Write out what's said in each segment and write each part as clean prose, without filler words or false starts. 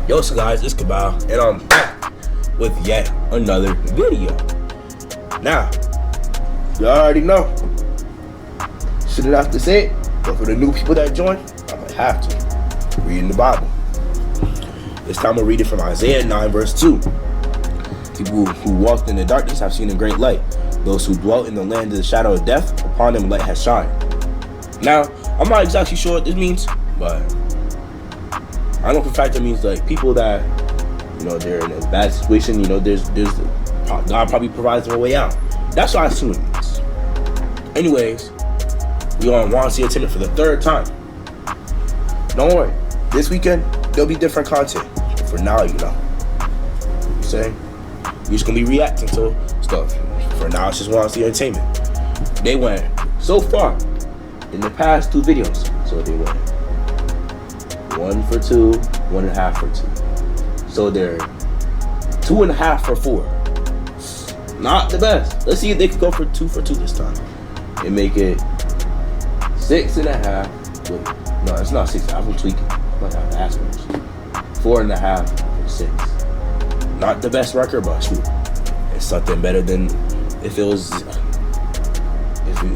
Yo, so guys, it's Cabal, and I'm back with yet another video. Now, you already know, shouldn't have to say it, but for the new people that join, I might have to. Reading the Bible. This time I'll read it from Isaiah 9 verse 2. People who walked in the darkness have seen a great light. Those who dwelt in the land of the shadow of death, upon them light has shined. Now, I'm not exactly sure what this means, but I know for a fact it means like people that, you know, they're in a bad situation, you know, there's God probably provides them a way out. That's what I assume it means. Anyways, we on Want to See Attendant for the third time. Don't worry, this weekend there'll be different content. For now, you know. I'm saying we're just gonna be reacting to stuff. For now, it's just Want to See Entertainment. They went so far in the past 2 videos, so they went 1 for 2, 1.5 for 2. So they're 2.5 for 4. Not the best. Let's see if they can go for 2 for 2 this time and make it 6.5. Wait, no, it's not 6. I'm tweaking. I'm gonna have to ask them. 4.5 for 6. Not the best record, but shoot, it's something better than if it was.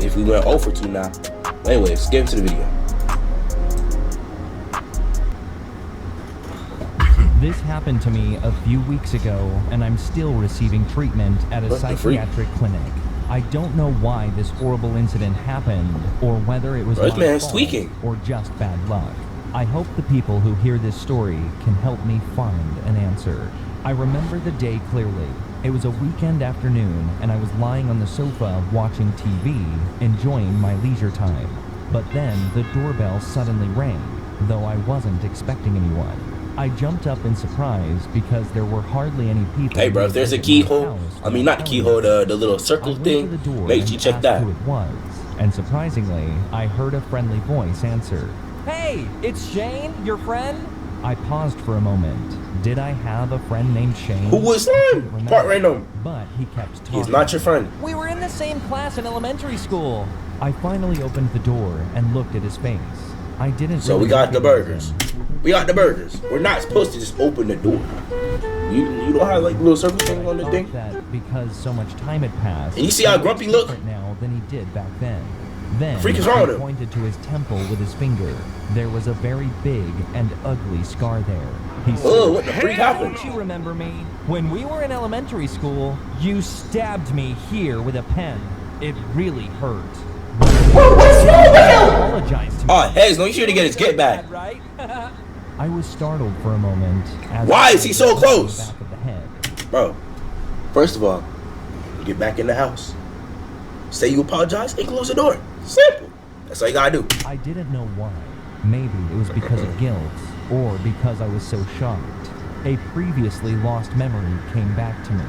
If we went 0 for 2 now. Anyway, let's get into the video. This happened to me a few weeks ago, and I'm still receiving treatment at a psychiatric clinic. I don't know why this horrible incident happened, or whether it was my fault or just bad luck. I hope the people who hear this story can help me find an answer. I remember the day clearly. It was a weekend afternoon, and I was lying on the sofa watching TV, enjoying my leisure time. But then the doorbell suddenly rang, though I wasn't expecting anyone. I jumped up in surprise because there were hardly any people. Hey bro, if there's a keyhole, I mean not the keyhole, the little circle thing, make sure you check that. Who it was, and surprisingly, I heard a friendly voice answer. Hey, it's Shane, your friend? I paused for a moment. Did I have a friend named Shane? Who was him? Part random. But he kept talking. He's not your friend. We were in the same class in elementary school. I finally opened the door and looked at his face. I didn't. So we got the burgers. We got the burgers. We're not supposed to just open the door. You don't have like little circle thing on the thing. That because so much time had passed. And you see how grumpy he look now than he did back then. Then freak is wrong with he him. Pointed to his temple with his finger. There was a very big and ugly scar there. He said, "Oh, what the freak happened?" Don't you remember me? When we were in elementary school, you stabbed me here with a pen. It really hurt. What's wrong with him? Apologize to me. Oh, heads, no, you sure to get his get back. Right? I was startled for a moment. Why is he so close? Back of the head. Bro, first of all, get back in the house. Say you apologize and close the door. Simple. That's all you gotta do. I didn't know why. Maybe it was because of guilt, or because I was so shocked. A previously lost memory came back to me.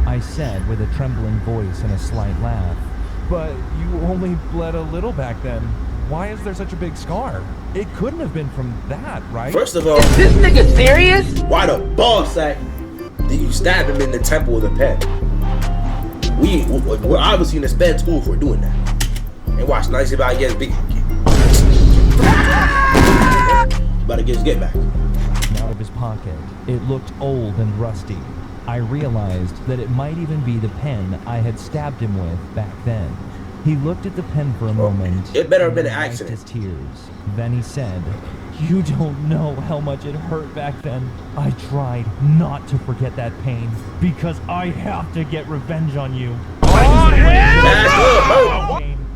I said with a trembling voice and a slight laugh, "But you only bled a little back then. Why is there such a big scar? It couldn't have been from that, right?" First of all, is this nigga serious? Why the ball sack did you stab him in the temple with a pen? We're obviously in a sped school for doing that. And watch, nice about to get his big. About to get his get back. Out of his pocket, it looked old and rusty. I realized that it might even be the pen I had stabbed him with back then. He looked at the pen for a moment. It better have been an accident. His tears. Then he said, "You don't know how much it hurt back then. I tried not to forget that pain because I have to get revenge on you.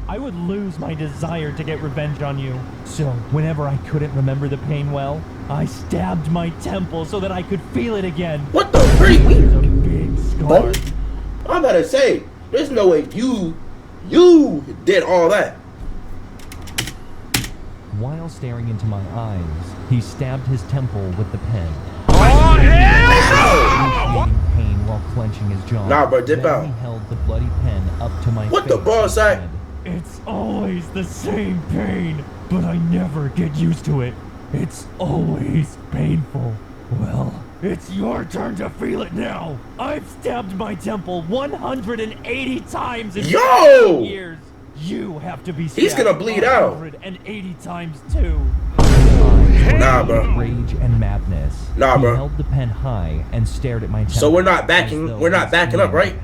I would lose my desire to get revenge on you. So whenever I couldn't remember the pain well, I stabbed my temple so that I could feel it again." What the freak? There's a big scar. I'm about to say, there's no way you did all that. While staring into my eyes, he stabbed his temple with the pen. Excruciating pain while clenching his jaw. Nah, bro, dip Then out. He held the bloody pen up to my face. What the ball sack? and said, "It's always the same pain, but I never get used to it. It's always painful. Well, it's your turn to feel it now. I've stabbed my temple 180 times in 15 years. You have to be stabbed. He's gonna bleed out. 180 times too." Nah, bro. Rage and madness. Nah, he bro. held the pen high and stared at my temple. So we're not backing up, right?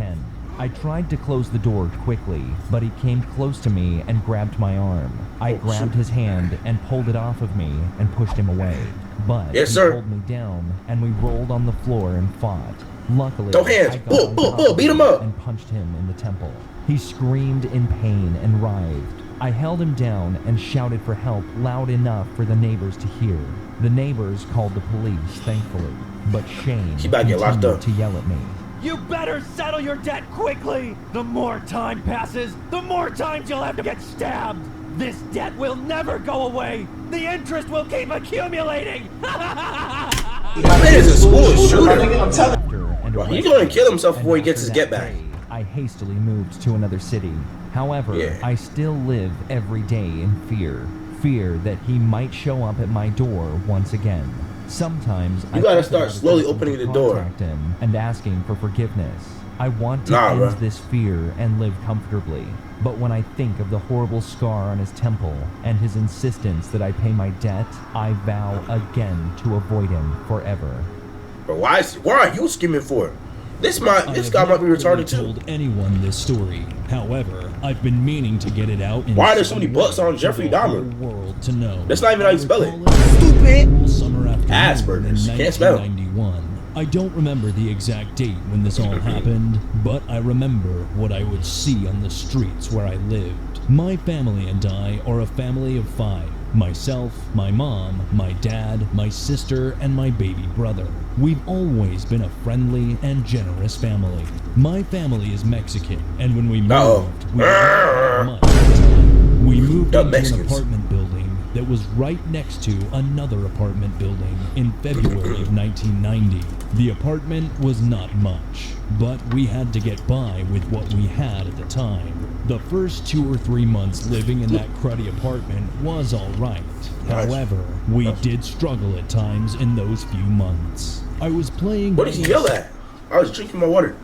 I tried to close the door quickly, but he came close to me and grabbed my arm. I grabbed his hand and pulled it off of me and pushed him away. But he pulled me down and we rolled on the floor and fought. Luckily, I got beat him up and punched him in the temple. He screamed in pain and writhed. I held him down and shouted for help loud enough for the neighbors to hear. The neighbors called the police, thankfully, but Shane continued to yell at me. You better settle your debt quickly! The more time passes, the more times you'll have to get stabbed! This debt will never go away! The interest will keep accumulating! My man is a school shooter. I'm telling you. He's going to kill himself before he gets his get back. I hastily moved to another city. However, I still live every day in fear. Fear that he might show up at my door once again. Sometimes you gotta start slowly opening the door him and asking for forgiveness. I want to end this fear and live comfortably. But when I think of the horrible scar on his temple and his insistence that I pay my debt, I vow again to avoid him forever. But why are you scheming for? This guy might be retarded too. Told anyone this story. However, I've been meaning to get it out. Why are there so many books on Jeffrey Dahmer? World to know. That's not even how you spell it. Stupid. Summer Asperger's. Can't spell. I don't remember the exact date when this all happened, but I remember what I would see on the streets where I lived. My family and I are a family of 5. Myself, my mom, my dad, my sister, and my baby brother. We've always been a friendly and generous family. My family is Mexican, and when we moved, we moved into an apartment building that was right next to another apartment building in February of 1990. The apartment was not much, but we had to get by with what we had at the time. The first 2 or 3 months living in that cruddy apartment was alright. However, we did struggle at times in those few months. I was playing... What did you yell at? I was drinking my water.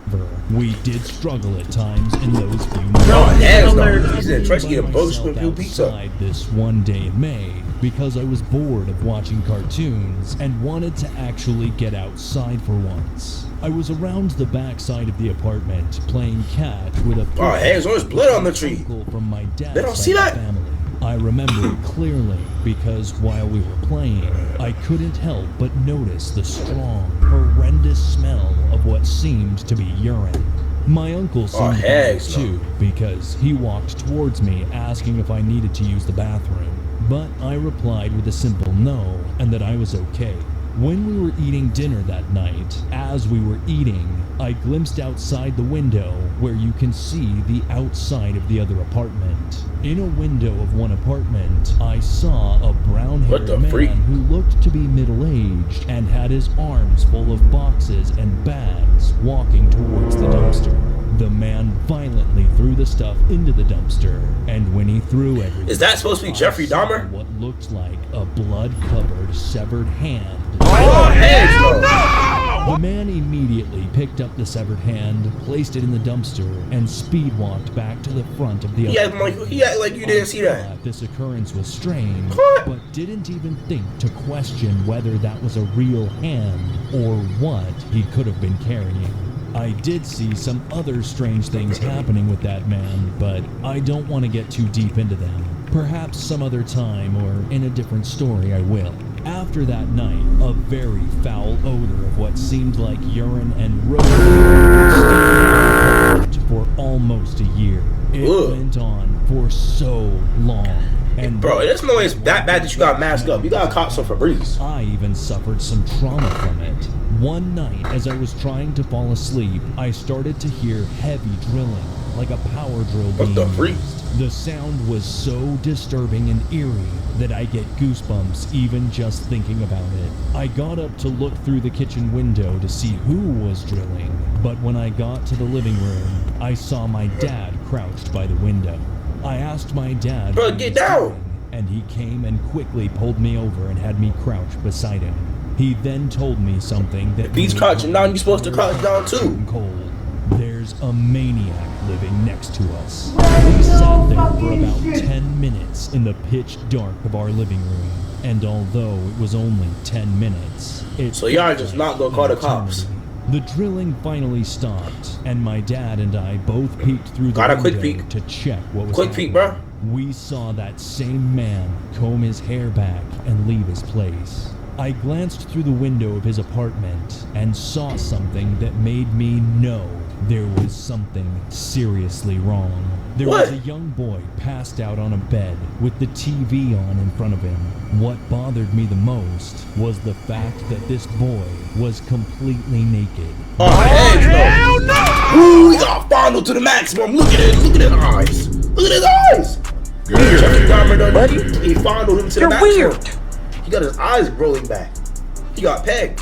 We did struggle at times in those few months. He's in trying to get a boat with pizza. This one day in May, because I was bored of watching cartoons and wanted to actually get outside for once. I was around the back side of the apartment playing catch with a there's always blood on the tree. From my dad's they don't see that. Family. I remember it clearly because while we were playing, I couldn't help but notice the strong, horrendous smell of what seemed to be urine. My uncle seemed to too because he walked towards me asking if I needed to use the bathroom. But I replied with a simple no and that I was okay. When we were eating dinner that night, as we were eating, I glimpsed outside the window where you can see the outside of the other apartment. In a window of one apartment, I saw a brown-haired man who looked to be middle-aged and had his arms full of boxes and bags walking towards the dumpster. The man violently threw the stuff into the dumpster, and when he threw everything... Is that supposed to be Jeffrey Dahmer? What looked like a blood-covered, severed hand. Oh, hell no! The man immediately picked up the severed hand, placed it in the dumpster, and speed walked back to the front of the He acted like you didn't see that. This occurrence was strange, but didn't even think to question whether that was a real hand or what he could have been carrying. I did see some other strange things happening with that man, but I don't want to get too deep into them. Perhaps some other time or in a different story I will. After that night, a very foul odor of what seemed like urine and roach for almost a year. It went on for so long. And bro, there's no way it's that bad that you got masked up. You got caught some Febreze. I even suffered some trauma from it. One night, as I was trying to fall asleep, I started to hear heavy drilling, like a power drill being used. The sound was so disturbing and eerie that I get goosebumps even just thinking about it. I got up to look through the kitchen window to see who was drilling, but when I got to the living room, I saw my dad crouched by the window. I asked my dad, "Bro, get down!" And he came and quickly pulled me over and had me crouch beside him. He then told me something that... If he's crouching down, you're supposed to crouch down too. Cold. There's a maniac living next to us. We sat there for about 10 minutes in the pitch dark of our living room. and although it was only 10 minutes, so y'all just not gonna call the cops. The drilling finally stopped, and my dad and I both peeked through the window to check what was happening. Bro. We saw that same man comb his hair back and leave his place. I glanced through the window of his apartment and saw something that made me know there was something seriously wrong. There was a young boy passed out on a bed with the TV on in front of him. What bothered me the most was the fact that this boy was completely naked. Oh, hell no! Ooh, we got fondle to the maximum. Look at it. Look at his eyes. Look at his eyes. Jeffrey Dahmer done money. He fondled him to the maximum. You're weird. He got his eyes rolling back. He got pegged.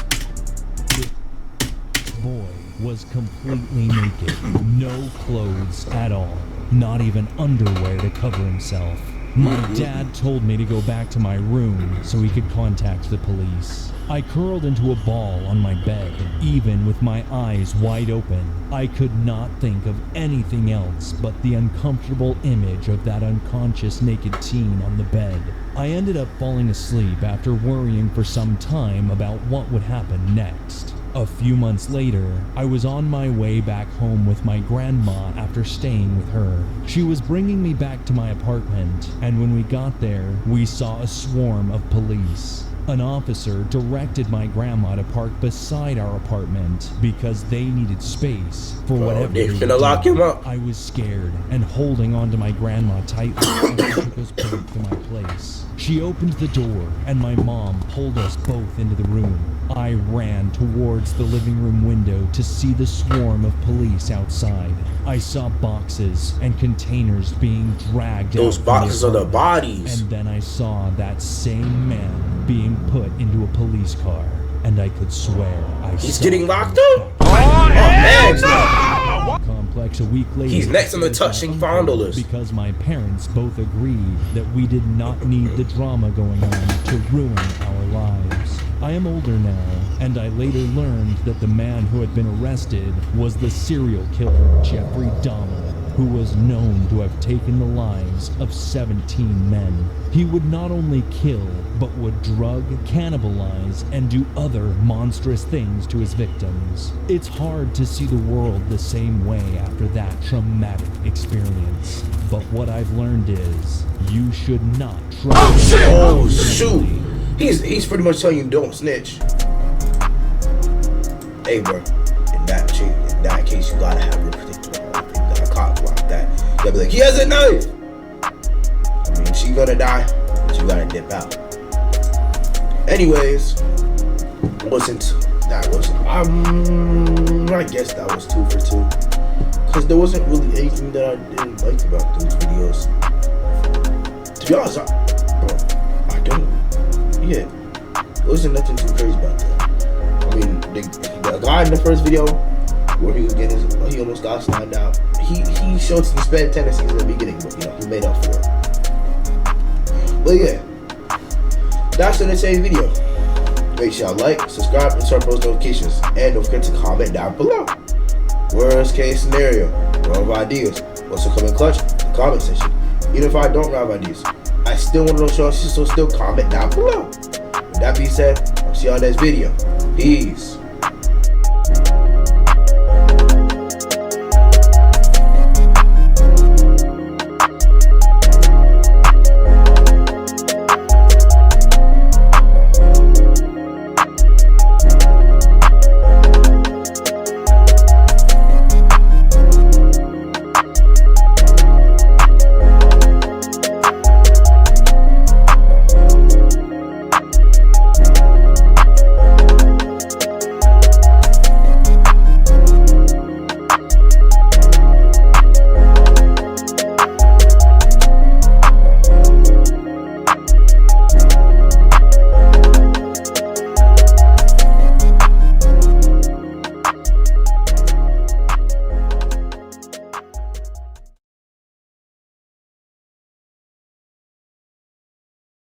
The boy was completely naked. No clothes at all. Not even underwear to cover himself. My dad told me to go back to my room so he could contact the police. I curled into a ball on my bed, even with my eyes wide open. I could not think of anything else but the uncomfortable image of that unconscious naked teen on the bed. I ended up falling asleep after worrying for some time about what would happen next. A few months later, I was on my way back home with my grandma after staying with her. She was bringing me back to my apartment, and when we got there, we saw a swarm of police. An officer directed my grandma to park beside our apartment because they needed space for whatever they were doing. Lock him up. I was scared and holding onto my grandma tightly as she took us both to my place. She opened the door and my mom pulled us both into the room. I ran towards the living room window to see the swarm of police outside. I saw boxes and containers being dragged out. Those boxes are the bodies. And then I saw that same man being put into a police car, and I could swear He's getting locked up? Complex a week later. He's next on the touching fondle list. Because my parents both agreed that we did not need the drama going on to ruin our lives. I am older now, and I later learned that the man who had been arrested was the serial killer Jeffrey Dahmer, who was known to have taken the lives of 17 men. He would not only kill, but would drug, cannibalize, and do other monstrous things to his victims. It's hard to see the world the same way after that traumatic experience. But what I've learned is, you should not trust. Oh shit! Oh shoot! He's pretty much telling you don't snitch. Hey bro, in that case you gotta have your particular motive. You gotta cock block that. You gotta be like, he has a knife! I mean, she gonna die, but you gotta dip out. Anyways, I guess that was 2 for 2. Cause there wasn't really anything that I didn't like about those videos. To be honest, I don't. Yeah, there wasn't nothing too crazy about that. I mean, the guy in the first video where he almost got slimed out. He showed some bad tendencies in the beginning, but he made up for it. But yeah, that's today's video. Make sure y'all like, subscribe, and turn post notifications, and don't forget to comment down below. Worst case scenario, run of ideas. What's to come in clutch? The comment section. Even if I don't run ideas, I still want to know y'all, so still comment down below. With that being said, I'll see y'all next video. Peace.